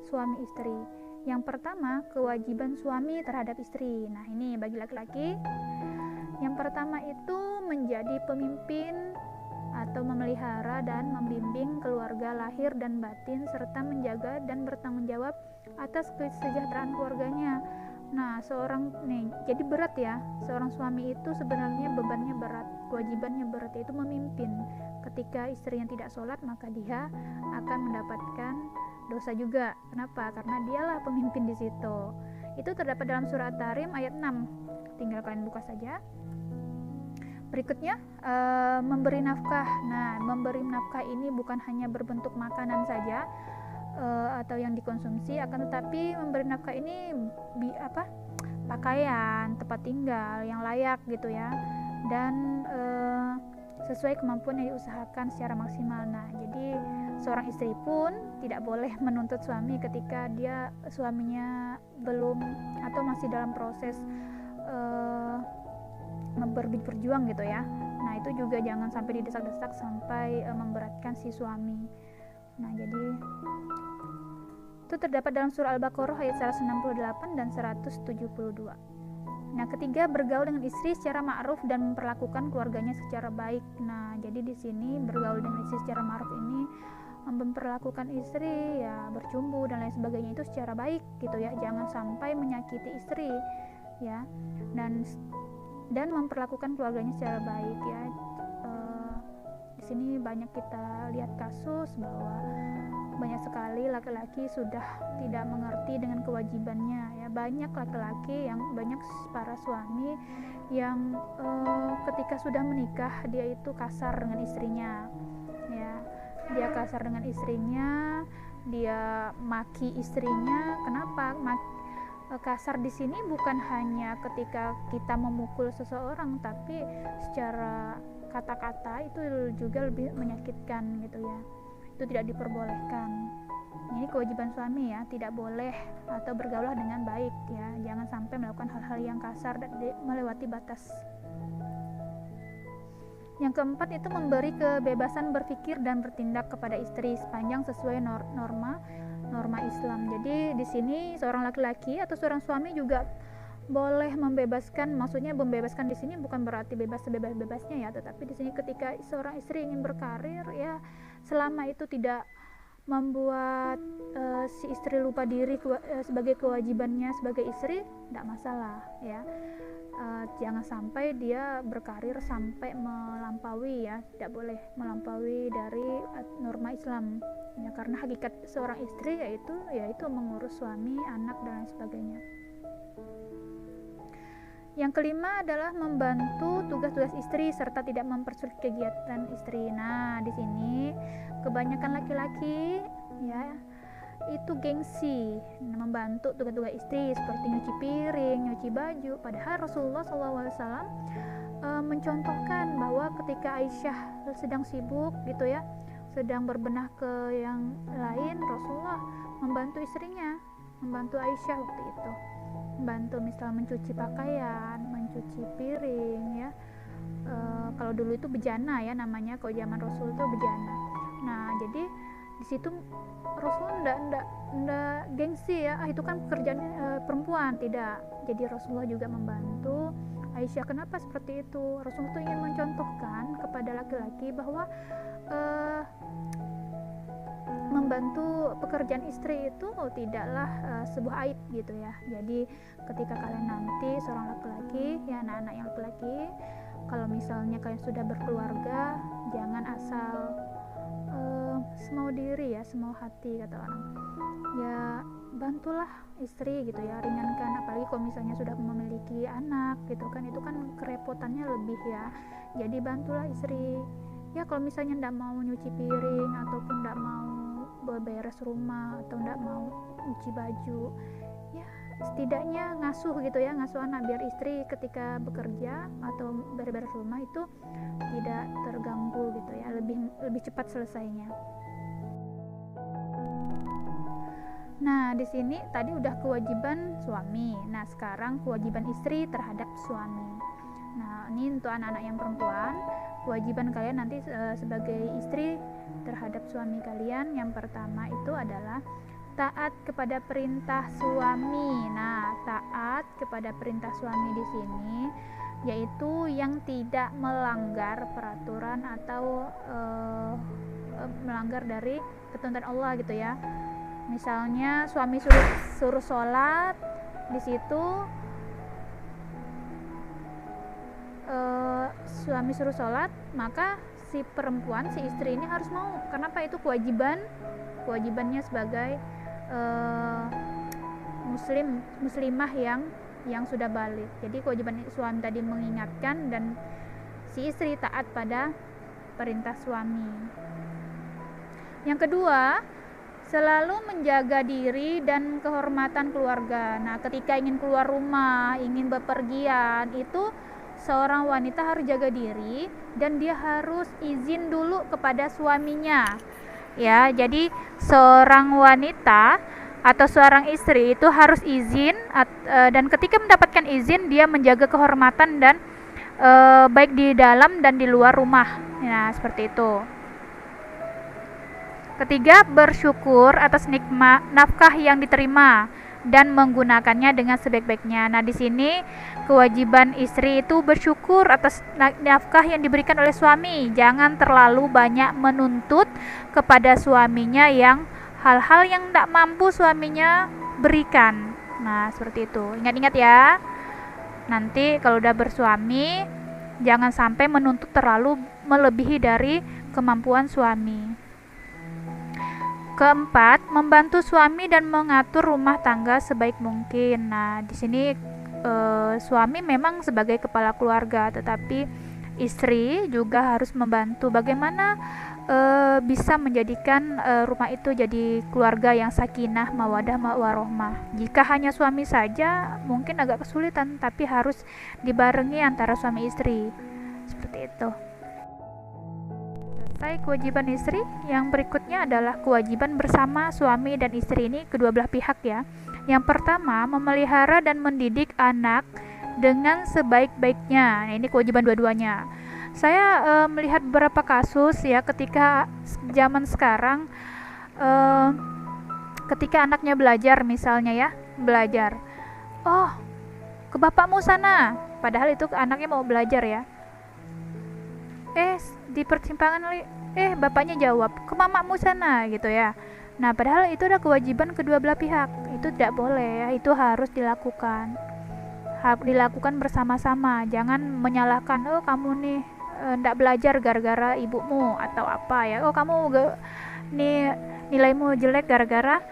Speaker 1: suami istri. Yang pertama, kewajiban suami terhadap istri. Nah, ini bagi laki-laki. Yang pertama itu menjadi pemimpin atau memelihara dan membimbing keluarga lahir dan batin, serta menjaga dan bertanggung jawab atas kesejahteraan keluarganya. Nah, jadi berat ya, seorang suami itu sebenarnya bebannya berat, kewajibannya berat, yaitu memimpin. Ketika istrinya tidak sholat, maka dia akan mendapatkan dosa juga. Kenapa? Karena dialah pemimpin di situ. Itu terdapat dalam surat At-Tahrim ayat 6. Tinggal kalian buka saja. Berikutnya, memberi nafkah. Nah, memberi nafkah ini bukan hanya berbentuk makanan saja atau yang dikonsumsi, akan tetapi memberi nafkah ini pakaian, tempat tinggal yang layak gitu ya, dan sesuai kemampuan yang diusahakan secara maksimal. Nah, jadi seorang istri pun tidak boleh menuntut suami ketika suaminya belum atau masih dalam proses berjuang gitu ya. Nah, itu juga jangan sampai didesak-desak sampai memberatkan si suami. Nah, jadi itu terdapat dalam surah Al-Baqarah ayat 168 dan 172. Nah, ketiga, bergaul dengan istri secara ma'ruf dan memperlakukan keluarganya secara baik. Nah, jadi di sini bergaul dengan istri secara ma'ruf ini memperlakukan istri ya bercumbu dan lain sebagainya itu secara baik gitu ya. Jangan sampai menyakiti istri ya. Dan memperlakukan keluarganya secara baik ya. Di sini banyak kita lihat kasus bahwa banyak sekali laki-laki sudah tidak mengerti dengan kewajibannya ya. Banyak para suami yang ketika sudah menikah dia itu kasar dengan istrinya ya. Dia kasar dengan istrinya, dia maki istrinya. Kenapa? Kasar di sini bukan hanya ketika kita memukul seseorang, tapi secara kata-kata itu juga lebih menyakitkan gitu ya. Itu tidak diperbolehkan. Ini kewajiban suami ya, tidak boleh atau bergaul dengan baik ya. Jangan sampai melakukan hal-hal yang kasar dan melewati batas. Yang keempat itu memberi kebebasan berpikir dan bertindak kepada istri sepanjang sesuai norma Islam. Jadi di sini seorang laki-laki atau seorang suami juga boleh membebaskan. Maksudnya membebaskan di sini bukan berarti bebas sebebas-bebasnya ya, tetapi di sini ketika seorang istri ingin berkarir ya, selama itu tidak membuat si istri lupa diri sebagai kewajibannya sebagai istri, tidak masalah ya. Jangan sampai dia berkarir sampai melampaui ya, tidak boleh melampaui dari norma Islam ya, karena hakikat seorang istri yaitu mengurus suami, anak dan lain sebagainya. Yang kelima adalah membantu tugas-tugas istri serta tidak mempersulit kegiatan istri. Nah, di sini kebanyakan laki-laki ya itu gengsi membantu tugas-tugas istri seperti nyuci piring, nyuci baju. Padahal Rasulullah SAW mencontohkan bahwa ketika Aisyah sedang sibuk gitu ya, sedang berbenah ke yang lain, Rasulullah membantu istrinya, membantu Aisyah waktu itu, membantu misal mencuci pakaian, mencuci piring ya. Kalau dulu itu bejana ya namanya, kalau zaman Rasul itu bejana. Nah, jadi di situ Rasulullah ndak gengsi ya, itu kan pekerjaan perempuan, tidak. Jadi Rasulullah juga membantu Aisyah. Kenapa seperti itu? Rasulullah itu ingin mencontohkan kepada laki-laki bahwa membantu pekerjaan istri itu tidaklah sebuah aib gitu ya. Jadi ketika kalian nanti seorang laki-laki, ya anak-anak yang laki-laki, kalau misalnya kalian sudah berkeluarga, jangan asal semau diri ya, semau hati kata orang. Ya bantulah istri gitu ya, ringankan, apalagi kalau misalnya sudah memiliki anak gitu kan, itu kan kerepotannya lebih ya. Jadi bantulah istri. Ya kalau misalnya ndak mau nyuci piring ataupun ndak mau beberes rumah atau ndak mau nyuci baju, ya setidaknya ngasuh gitu ya, ngasuh anak, biar istri ketika bekerja atau beres-beres rumah itu tidak terganggu gitu ya, lebih cepat selesainya. Nah, di sini tadi udah kewajiban suami. Nah, sekarang kewajiban istri terhadap suami. Nah, ini untuk anak-anak yang perempuan, kewajiban kalian nanti sebagai istri terhadap suami kalian, yang pertama itu adalah taat kepada perintah suami. Nah, taat kepada perintah suami di sini yaitu yang tidak melanggar peraturan atau melanggar dari ketentuan Allah gitu ya. Misalnya suami suruh sholat, di situ suami suruh sholat, maka si perempuan, si istri ini harus mau. Kenapa? Itu kewajibannya sebagai muslimah yang sudah balik. Jadi kewajiban suami tadi mengingatkan dan si istri taat pada perintah suami. Yang kedua, selalu menjaga diri dan kehormatan keluarga. Nah, ketika ingin keluar rumah, ingin bepergian, itu seorang wanita harus jaga diri dan dia harus izin dulu kepada suaminya. Ya, jadi seorang wanita atau seorang istri itu harus izin dan ketika mendapatkan izin dia menjaga kehormatan dan baik di dalam dan di luar rumah. Nah, seperti itu. Ketiga, bersyukur atas nikmat nafkah yang diterima dan menggunakannya dengan sebaik-baiknya. Nah, di sini kewajiban istri itu bersyukur atas nafkah yang diberikan oleh suami. Jangan terlalu banyak menuntut kepada suaminya yang hal-hal yang tidak mampu suaminya berikan. Nah, seperti itu. Ingat-ingat ya. Nanti kalau udah bersuami, jangan sampai menuntut terlalu melebihi dari kemampuan suami. Keempat, membantu suami dan mengatur rumah tangga sebaik mungkin. Nah, di sini suami memang sebagai kepala keluarga, tetapi istri juga harus membantu bagaimana bisa menjadikan rumah itu jadi keluarga yang sakinah, mawadah, warohmah. Jika hanya suami saja mungkin agak kesulitan, tapi harus dibarengi antara suami istri. Seperti itu. Kewajiban istri, yang berikutnya adalah kewajiban bersama suami dan istri, ini kedua belah pihak ya. Yang pertama, memelihara dan mendidik anak dengan sebaik-baiknya. Nah, ini kewajiban dua-duanya. Saya melihat beberapa kasus ya, ketika zaman sekarang ketika anaknya belajar misalnya ya, belajar, oh ke bapakmu sana, padahal itu anaknya mau belajar ya, di persimpangan bapaknya jawab ke mamamu sana gitu ya. Nah, padahal itu ada kewajiban kedua belah pihak. Itu tidak boleh ya, itu harus dilakukan bersama-sama. Jangan menyalahkan, oh kamu nih tidak belajar gara-gara ibumu atau apa ya, oh kamu nih nilaimu jelek gara-gara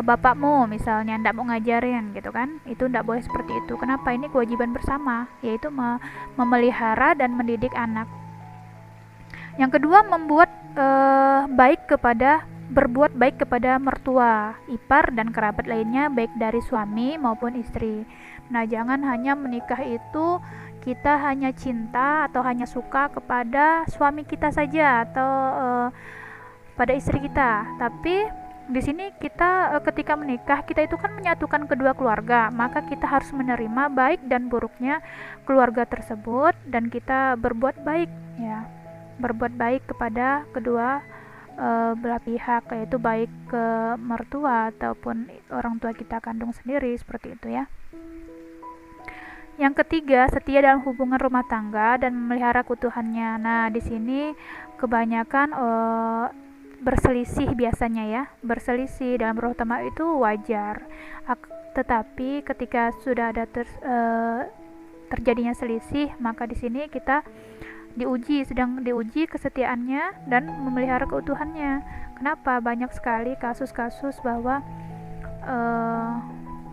Speaker 1: bapakmu misalnya tidak mau ngajarin gitu kan. Itu tidak boleh seperti itu. Kenapa? Ini kewajiban bersama, yaitu memelihara dan mendidik anak. Yang kedua, berbuat baik kepada mertua, ipar dan kerabat lainnya, baik dari suami maupun istri. Nah, jangan hanya menikah itu kita hanya cinta atau hanya suka kepada suami kita saja atau pada istri kita. Tapi di sini kita ketika menikah, kita itu kan menyatukan kedua keluarga, maka kita harus menerima baik dan buruknya keluarga tersebut dan kita berbuat baik ya. Berbuat baik kepada kedua belah pihak, yaitu baik ke mertua ataupun orang tua kita kandung sendiri, seperti itu ya. Yang ketiga, setia dalam hubungan rumah tangga dan memelihara keutuhannya. Nah, di sini kebanyakan berselisih biasanya ya, berselisih dalam roh tamak itu wajar. Tetapi ketika sudah ada terjadinya selisih, maka di sini kita sedang diuji kesetiaannya dan memelihara keutuhannya. Kenapa? Banyak sekali kasus-kasus bahwa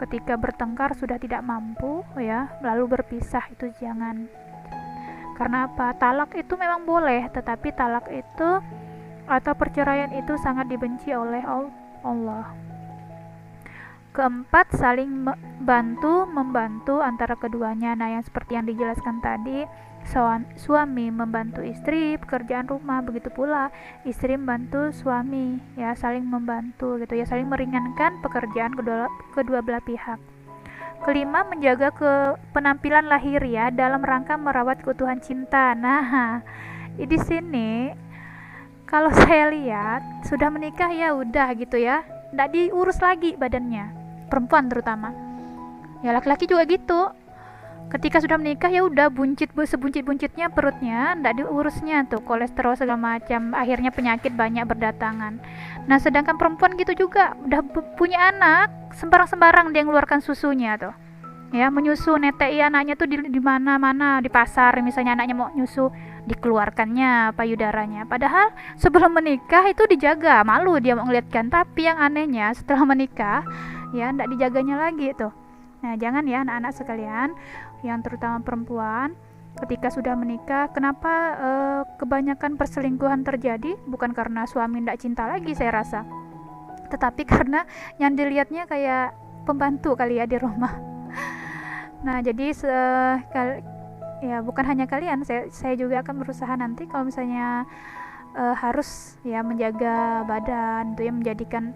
Speaker 1: ketika bertengkar sudah tidak mampu ya, lalu berpisah, itu jangan. Karena apa? Talak itu memang boleh, tetapi talak itu atau perceraian itu sangat dibenci oleh Allah. Keempat, saling membantu antara keduanya. Nah, yang seperti yang dijelaskan tadi, suami membantu istri pekerjaan rumah, begitu pula istri membantu suami, ya, saling membantu gitu ya, saling meringankan pekerjaan kedua belah pihak. Kelima, menjaga penampilan lahir ya, dalam rangka merawat keutuhan cinta. Nah, di sini kalau saya lihat sudah menikah ya udah gitu ya, nggak diurus lagi badannya, perempuan terutama. Ya laki-laki juga gitu. Ketika sudah menikah ya udah sebuncit-buncitnya perutnya, nggak diurusnya tuh, kolesterol segala macam, akhirnya penyakit banyak berdatangan. Nah sedangkan perempuan gitu juga, udah punya anak, sembarang-sembarang dia ngeluarkan susunya tuh. Ya, menyusu, netei anaknya tuh di mana-mana, di pasar misalnya anaknya mau nyusu, dikeluarkannya payudaranya. Padahal sebelum menikah itu dijaga, malu dia mau ngeliatkan. Tapi yang anehnya setelah menikah ya ndak dijaganya lagi tuh. Nah jangan ya anak-anak sekalian, yang terutama perempuan, ketika sudah menikah, kenapa kebanyakan perselingkuhan terjadi? Bukan karena suami ndak cinta lagi saya rasa, tetapi karena yang dilihatnya kayak pembantu kali ya di rumah. Nah jadi ya bukan hanya kalian, saya juga akan berusaha nanti kalau misalnya harus ya menjaga badan itu ya, menjadikan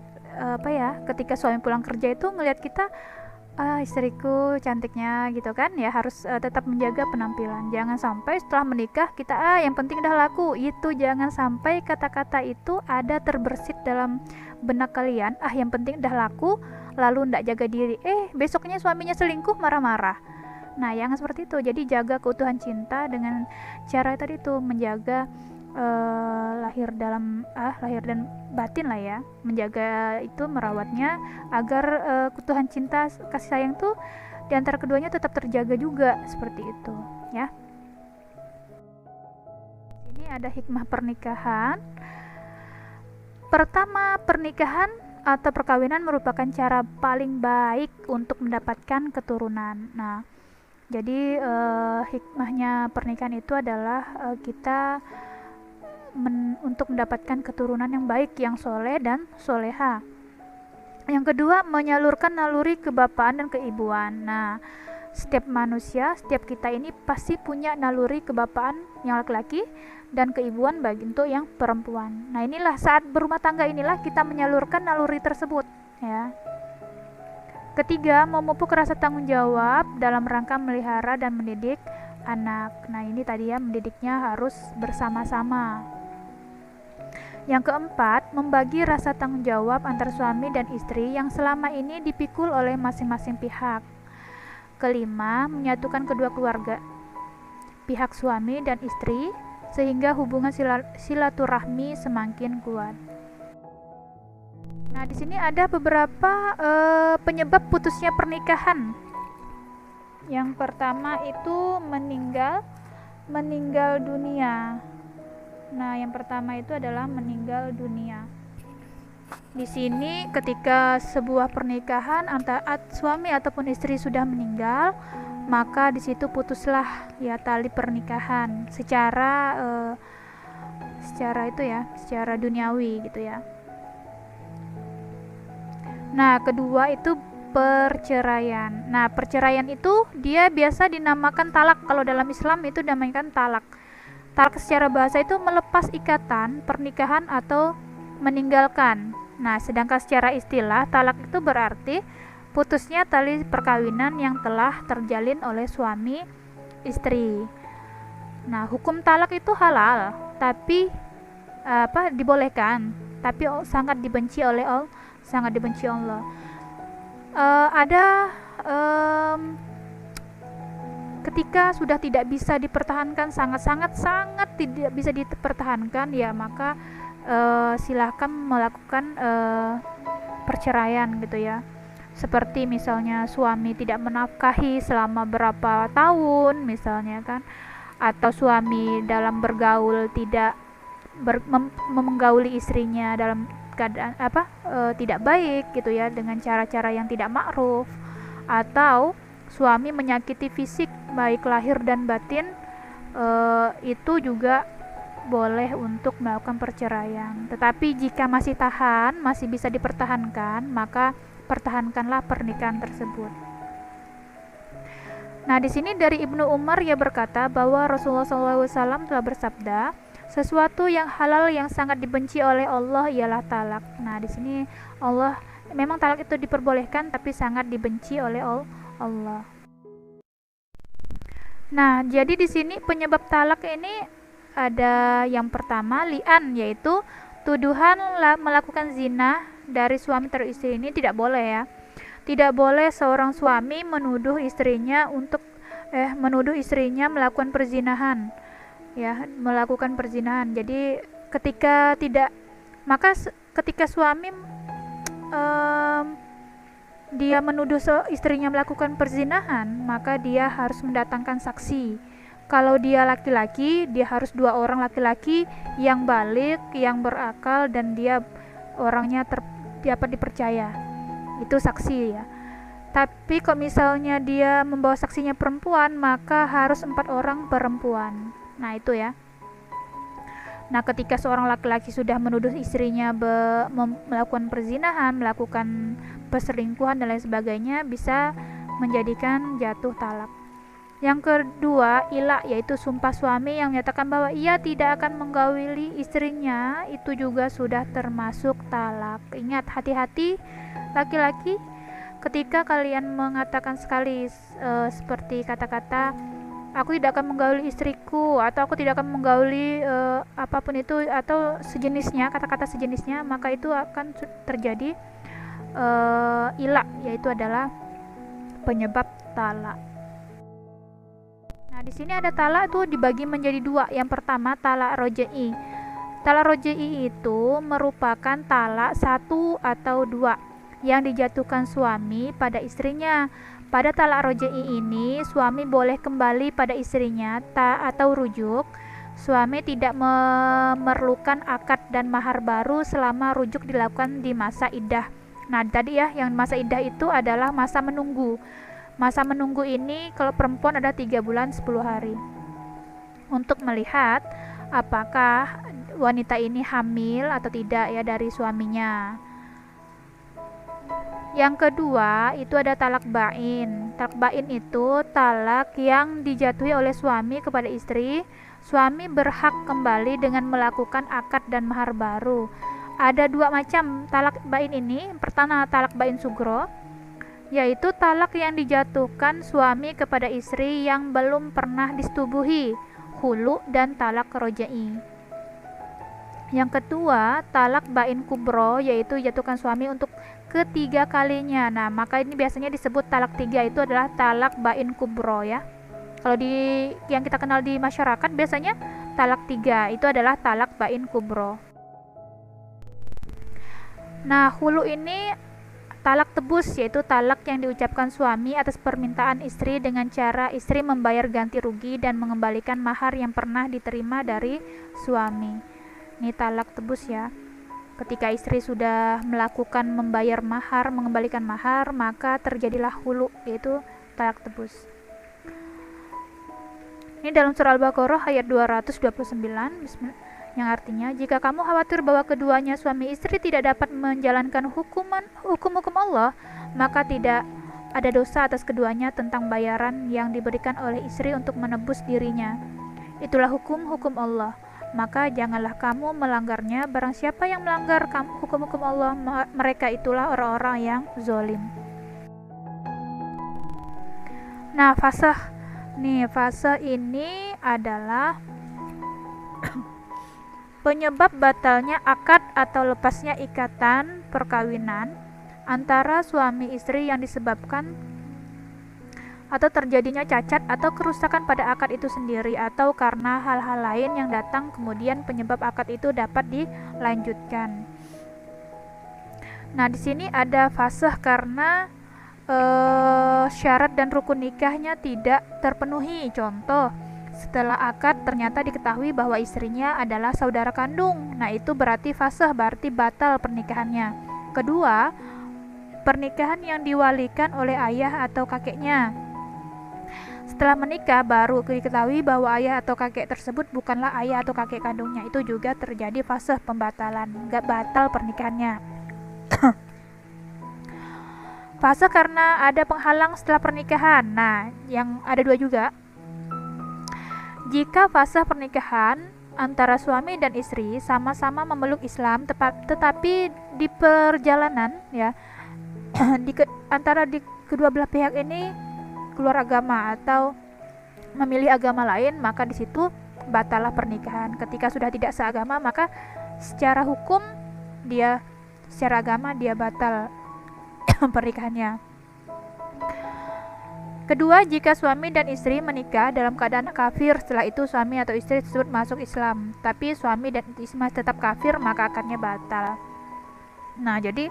Speaker 1: ketika suami pulang kerja itu ngelihat kita, istriku cantiknya gitu kan ya, harus tetap menjaga penampilan. Jangan sampai setelah menikah kita yang penting udah laku, itu jangan sampai kata-kata itu ada terbersit dalam benak kalian, yang penting udah laku, lalu ndak jaga diri, besoknya suaminya selingkuh marah-marah. Nah yang seperti itu. Jadi jaga keutuhan cinta dengan cara tadi tuh, menjaga lahir dan batin lah ya, menjaga itu, merawatnya agar keutuhan cinta kasih sayang tuh di antara keduanya tetap terjaga juga, seperti itu ya. Ini ada hikmah pernikahan. Pertama, pernikahan atau perkawinan merupakan cara paling baik untuk mendapatkan keturunan. Nah, jadi hikmahnya pernikahan itu adalah kita untuk mendapatkan keturunan yang baik, yang soleh dan soleha. Yang kedua, menyalurkan naluri kebapaan dan keibuan. Nah, setiap manusia, setiap kita ini pasti punya naluri kebapaan yang laki-laki dan keibuan bagi untuk yang perempuan. Nah inilah saat berumah tangga inilah kita menyalurkan naluri tersebut ya. Ketiga, memupuk rasa tanggung jawab dalam rangka melihara dan mendidik anak. Nah ini tadi ya, mendidiknya harus bersama-sama. Yang keempat, membagi rasa tanggung jawab antar suami dan istri yang selama ini dipikul oleh masing-masing pihak. Kelima, menyatukan kedua keluarga, pihak suami dan istri, sehingga hubungan silaturahmi semakin kuat. Nah, di sini ada beberapa penyebab putusnya pernikahan. Yang pertama itu meninggal dunia. Nah, yang pertama itu adalah meninggal dunia. Di sini ketika sebuah pernikahan antara suami ataupun istri sudah meninggal, maka di situ putuslah ya tali pernikahan secara duniawi gitu ya. Nah, kedua itu perceraian. Nah, perceraian itu dia biasa dinamakan talak. Kalau dalam Islam itu dinamakan talak. Talak secara bahasa itu melepas ikatan pernikahan atau meninggalkan. Nah, sedangkan secara istilah talak itu berarti putusnya tali perkawinan yang telah terjalin oleh suami istri. Nah, hukum talak itu halal, tapi dibolehkan, tapi sangat dibenci Allah. Ketika sudah tidak bisa dipertahankan, sangat tidak bisa dipertahankan ya, maka silahkan melakukan perceraian gitu ya. Seperti misalnya suami tidak menafkahi selama berapa tahun misalnya kan, atau suami dalam bergaul tidak menggauli istrinya dalam keadaan tidak baik gitu ya, dengan cara-cara yang tidak ma'ruf, atau suami menyakiti fisik baik lahir dan batin, itu juga boleh untuk melakukan perceraian. Tetapi jika masih masih bisa dipertahankan, maka pertahankanlah pernikahan tersebut. Nah, di sini dari Ibnu Umar ia berkata bahwa Rasulullah SAW telah bersabda, sesuatu yang halal yang sangat dibenci oleh Allah ialah talak. Nah, di sini Allah memang talak itu diperbolehkan tapi sangat dibenci oleh Allah. Nah, jadi di sini penyebab talak ini ada yang pertama li'an, yaitu tuduhan melakukan zina dari suami terhadap istri. Ini tidak boleh ya. Tidak boleh seorang suami menuduh istrinya melakukan perzinahan. Ya, melakukan perzinahan. Jadi ketika suami dia menuduh istrinya melakukan perzinahan, maka dia harus mendatangkan saksi. Kalau dia laki-laki, dia harus 2 orang laki-laki yang balik, yang berakal, dan dia orangnya dapat dipercaya. Itu saksi ya. Tapi kalau misalnya dia membawa saksinya perempuan, maka harus 4 orang perempuan. Nah, itu ya. Nah, ketika seorang laki-laki sudah menuduh istrinya melakukan perzinahan, melakukan perselingkuhan dan lain sebagainya, bisa menjadikan jatuh talak. Yang kedua, ila, yaitu sumpah suami yang menyatakan bahwa ia tidak akan menggauli istrinya, itu juga sudah termasuk talak. Ingat, hati-hati laki-laki ketika kalian mengatakan sekali seperti kata-kata aku tidak akan menggauli istriku, atau aku tidak akan menggauli apapun itu, atau sejenisnya, kata-kata sejenisnya, maka itu akan terjadi ila, yaitu adalah penyebab talak. Nah, di sini ada talak itu dibagi menjadi 2. Yang pertama, talak roja'i. Talak roja'i itu merupakan talak 1 atau 2 yang dijatuhkan suami pada istrinya. Pada talak roja'i ini, suami boleh kembali pada istrinya atau rujuk. Suami tidak memerlukan akad dan mahar baru selama rujuk dilakukan di masa iddah. Nah, tadi ya, yang masa iddah itu adalah masa menunggu. Masa menunggu ini kalau perempuan ada 3 bulan 10 hari untuk melihat apakah wanita ini hamil atau tidak ya dari suaminya. Yang kedua itu ada talak bain. Talak bain itu talak yang dijatuhi oleh suami kepada istri. Suami berhak kembali dengan melakukan akad dan mahar baru. Ada 2 macam talak bain ini. Pertama, talak bain sugro, yaitu talak yang dijatuhkan suami kepada istri yang belum pernah disetubuhi, hulu, dan talak roja'i. Yang kedua, talak bain kubro, yaitu dijatuhkan suami untuk ketiga kalinya. Nah, maka ini biasanya disebut talak 3, itu adalah talak bain kubro ya. Kalau yang kita kenal di masyarakat biasanya talak 3 itu adalah talak bain kubro. Nah, hulu ini talak tebus, yaitu talak yang diucapkan suami atas permintaan istri dengan cara istri membayar ganti rugi dan mengembalikan mahar yang pernah diterima dari suami. Ini talak tebus ya. Ketika istri sudah melakukan membayar mahar, mengembalikan mahar, maka terjadilah hulu, yaitu talak tebus. Ini dalam surah Al-Baqarah ayat 229, yang artinya, jika kamu khawatir bahwa keduanya suami istri tidak dapat menjalankan hukum-hukum Allah, maka tidak ada dosa atas keduanya tentang bayaran yang diberikan oleh istri untuk menebus dirinya. Itulah hukum-hukum Allah, maka janganlah kamu melanggarnya. Barang siapa yang melanggar hukum-hukum Allah, mereka itulah orang-orang yang zalim. Nah, fase ini adalah penyebab batalnya akad atau lepasnya ikatan perkawinan antara suami istri yang disebabkan atau terjadinya cacat atau kerusakan pada akad itu sendiri, atau karena hal-hal lain yang datang kemudian penyebab akad itu dapat dilanjutkan. Nah, di sini ada fasakh karena syarat dan rukun nikahnya tidak terpenuhi. Contoh, setelah akad ternyata diketahui bahwa istrinya adalah saudara kandung. Nah, itu berarti fasakh, berarti batal pernikahannya. Kedua, pernikahan yang diwalikan oleh ayah atau kakeknya. Setelah menikah baru diketahui bahwa ayah atau kakek tersebut bukanlah ayah atau kakek kandungnya. Itu juga terjadi fasakh, pembatalan, nggak batal pernikahannya. Fasakh karena ada penghalang setelah pernikahan. Nah, yang ada dua juga. Jika fasakh pernikahan antara suami dan istri sama-sama memeluk Islam, tetapi di perjalanan ya antara di kedua belah pihak ini keluar agama atau memilih agama lain, maka di situ batallah pernikahan. Ketika sudah tidak seagama, maka secara hukum dia, secara agama dia batal pernikahannya. Kedua, jika suami dan istri menikah dalam keadaan kafir, setelah itu suami atau istri tersebut masuk Islam, tapi suami dan istri masih tetap kafir, maka akadnya batal. Nah, jadi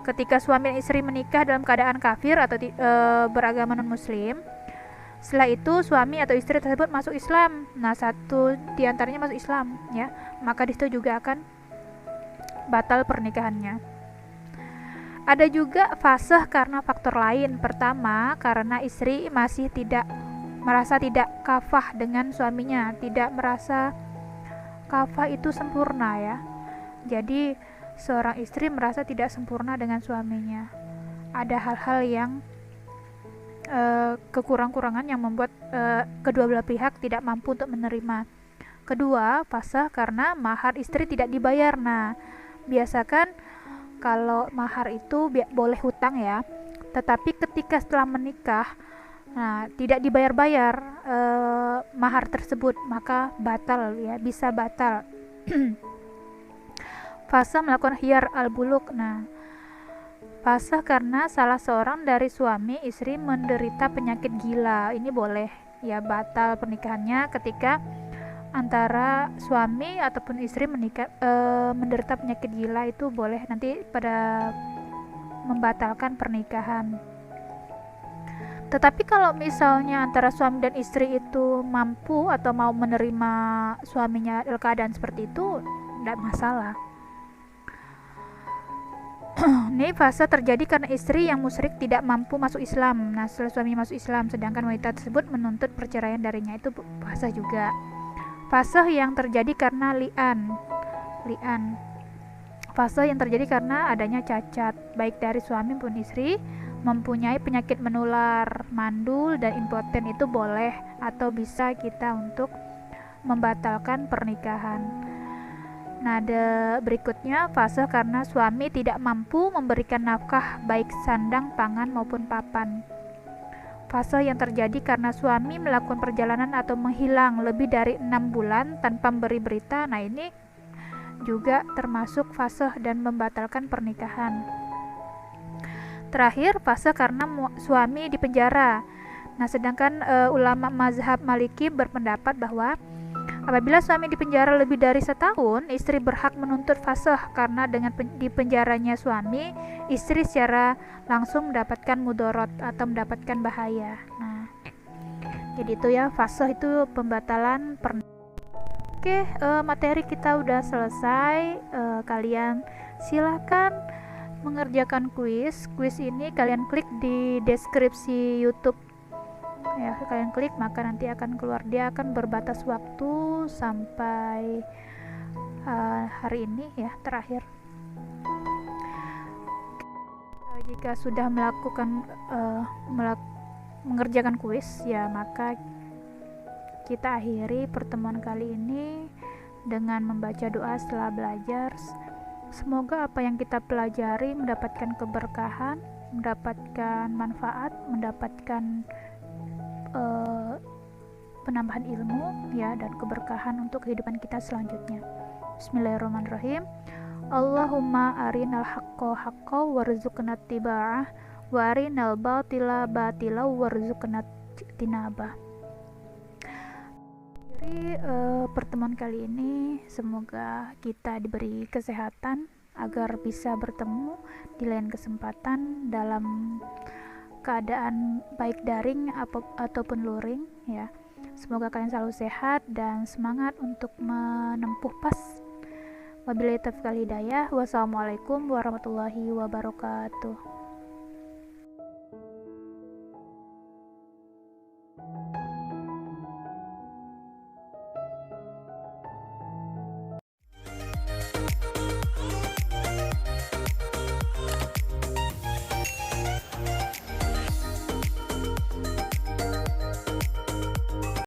Speaker 1: ketika suami dan istri menikah dalam keadaan kafir atau beragama non-muslim, setelah itu suami atau istri tersebut masuk Islam, nah satu diantaranya masuk Islam ya, maka disitu juga akan batal pernikahannya. Ada juga fasakh karena faktor lain. Pertama, karena istri masih merasa tidak kafah dengan suaminya, tidak merasa kafah itu sempurna ya. Jadi seorang istri merasa tidak sempurna dengan suaminya. Ada hal-hal yang kekurang-kurangan yang membuat kedua belah pihak tidak mampu untuk menerima. Kedua, fasakh karena mahar istri tidak dibayar. Nah, biasakan kalau mahar itu boleh hutang ya, tetapi ketika setelah menikah, nah tidak dibayar-bayar mahar tersebut, maka batal ya, bisa batal. Fasakh melakukan khiyar al-buluk. Nah, fasakh karena salah seorang dari suami istri menderita penyakit gila. Ini boleh ya, batal pernikahannya ketika antara suami ataupun istri menderita penyakit gila, itu boleh nanti pada membatalkan pernikahan. Tetapi kalau misalnya antara suami dan istri itu mampu atau mau menerima suaminya dalam keadaan seperti itu, tidak masalah. Ini fase terjadi karena istri yang musyrik tidak mampu masuk Islam. Nah, setelah suami masuk Islam, sedangkan wanita tersebut menuntut perceraian darinya, itu fase juga. Fase yang terjadi karena li'an. Fase yang terjadi karena adanya cacat, baik dari suami maupun istri, mempunyai penyakit menular, mandul dan impoten, itu boleh atau bisa kita untuk membatalkan pernikahan. Nah, berikutnya fase karena suami tidak mampu memberikan nafkah baik sandang, pangan maupun papan. Fase yang terjadi karena suami melakukan perjalanan atau menghilang lebih dari 6 bulan tanpa memberi berita. Nah, ini juga termasuk fase dan membatalkan pernikahan. Terakhir, fase karena suami dipenjara. Nah, sedangkan ulama mazhab Maliki berpendapat bahwa apabila suami dipenjara lebih dari setahun, istri berhak menuntut fasakh karena dengan dipenjaranya suami, istri secara langsung mendapatkan mudorot atau mendapatkan bahaya. Nah, jadi itu ya, fasakh itu pembatalan pernikahan. Oke, materi kita udah selesai. Kalian silahkan mengerjakan kuis. Kuis ini kalian klik di deskripsi YouTube. Ya, kalian klik maka nanti akan keluar, dia akan berbatas waktu sampai hari ini ya, terakhir. Jika sudah mengerjakan kuis ya, maka kita akhiri pertemuan kali ini dengan membaca doa setelah belajar. Semoga apa yang kita pelajari mendapatkan keberkahan, mendapatkan manfaat, mendapatkan penambahan ilmu ya, dan keberkahan untuk kehidupan kita selanjutnya. Bismillahirrahmanirrahim. Allahumma arinal haqqo haqqo warzuqna ittiba'ah wa arinal batila batila warzuqna tinaba. Jadi pertemuan kali ini semoga kita diberi kesehatan agar bisa bertemu di lain kesempatan dalam keadaan baik daring ataupun luring ya. Semoga kalian selalu sehat dan semangat untuk menempuh pas. Wabillahi taufiq wal hidayah. Wassalamualaikum warahmatullahi wabarakatuh.